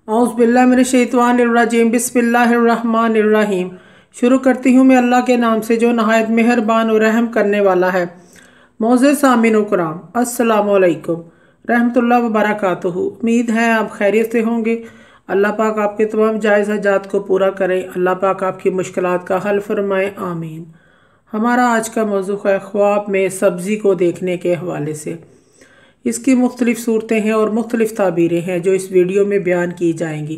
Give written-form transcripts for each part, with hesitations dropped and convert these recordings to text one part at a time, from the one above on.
औज़ुबिल्लाहिमिनश्शैतानिर्रजीम बिस्मिल्लाहिर्रहमानिर्रहीम। शुरू करती हूँ मैं अल्लाह के नाम से जो नहायत मेहरबान और रहम करने वाला है। मोअज़्ज़ज़ सामीन व कराम, अस्सलामु अलैकुम रहमतुल्लाह व बरकातुहू। उम्मीद है आप खैरियत से होंगे। अल्लाह पाक आपके तमाम जायज़ हाजात को पूरा करें। अल्लाह पाक आपकी मुश्किलात का हल फरमाए, आमीन। हमारा आज का मौज़ू है ख्वाब में सब्ज़ी को देखने के हवाले से। इसकी मुख्तलिफ़ सूरतें हैं और मुख्तलिफ़ ताबीरें हैं जो इस वीडियो में बयान की जाएंगी।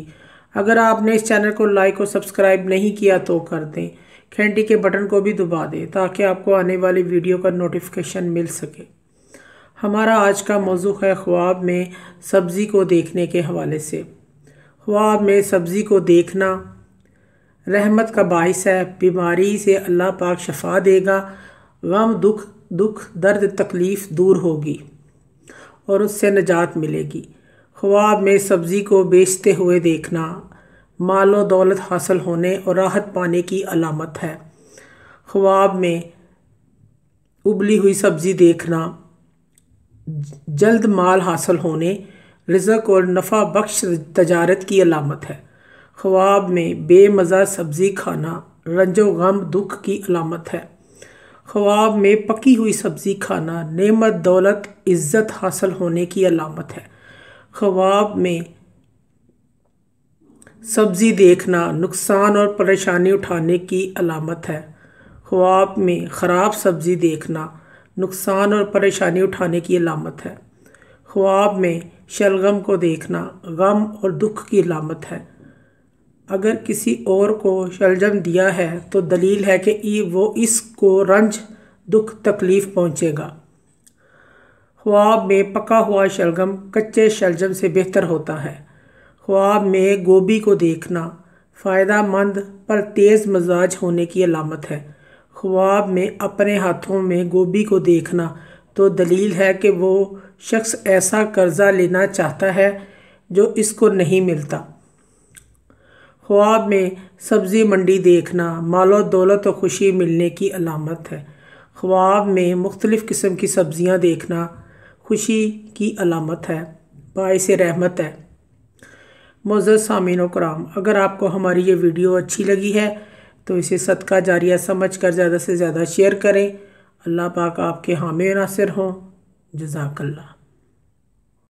अगर आपने इस चैनल को लाइक और सब्सक्राइब नहीं किया तो कर दें। घंटी के बटन को भी दबा दें ताकि आपको आने वाली वीडियो का नोटिफिकेशन मिल सके। हमारा आज का मौज़ू है ख्वाब में सब्ज़ी को देखने के हवाले से। ख्वाब में सब्ज़ी को देखना रहमत का बाइस है। बीमारी से अल्लाह पाक शफा देगा। गम दुख दर्द तकलीफ़ दूर होगी और उससे निजात मिलेगी। ख्वाब में सब्ज़ी को बेचते हुए देखना मालो दौलत हासिल होने और राहत पाने की अलामत है। ख्वाब में उबली हुई सब्ज़ी देखना जल्द माल हासिल होने, रिज़्क़ और नफ़ा बख्श तजारत की अलामत है। ख्वाब में बेमज़ा सब्ज़ी खाना रंजो गम दुख की अलामत है। ख्वाब में पकी हुई सब्ज़ी खाना नेमत दौलत इज़्ज़त हासिल होने की अलामत है। ख्वाब में सब्ज़ी देखना नुकसान और परेशानी उठाने की अलामत है। ख्वाब में ख़राब सब्ज़ी देखना नुकसान और परेशानी उठाने की अलामत है। ख्वाब में शलगम को देखना गम और दुख की अलामत है। अगर किसी और को शलजम दिया है तो दलील है कि वो इसको रंज दुख तकलीफ़ पहुँचेगा। ख्वाब में पका हुआ शलगम कच्चे शलजम से बेहतर होता है। ख्वाब में गोभी को देखना फ़ायदा मंद पर तेज़ मजाज होने की अलामत है। ख्वाब में अपने हाथों में गोभी को देखना तो दलील है कि वो शख्स ऐसा कर्ज़ा लेना चाहता है जो इसको नहीं मिलता। ख्वाब में सब्ज़ी मंडी देखना मालो दौलत और खुशी मिलने की अलामत है। ख्वाब में मुख्तलिफ़ किस्म की सब्ज़ियाँ देखना खुशी की अलामत है, बाइस रहमत है। मुअज़्ज़ज़ सामीन व कराम, अगर आपको हमारी ये वीडियो अच्छी लगी है तो इसे सदका जारिया समझ कर ज़्यादा से ज़्यादा शेयर करें। अल्लाह पाक आपके हामी नासिर हों। जज़ाकल्लाह।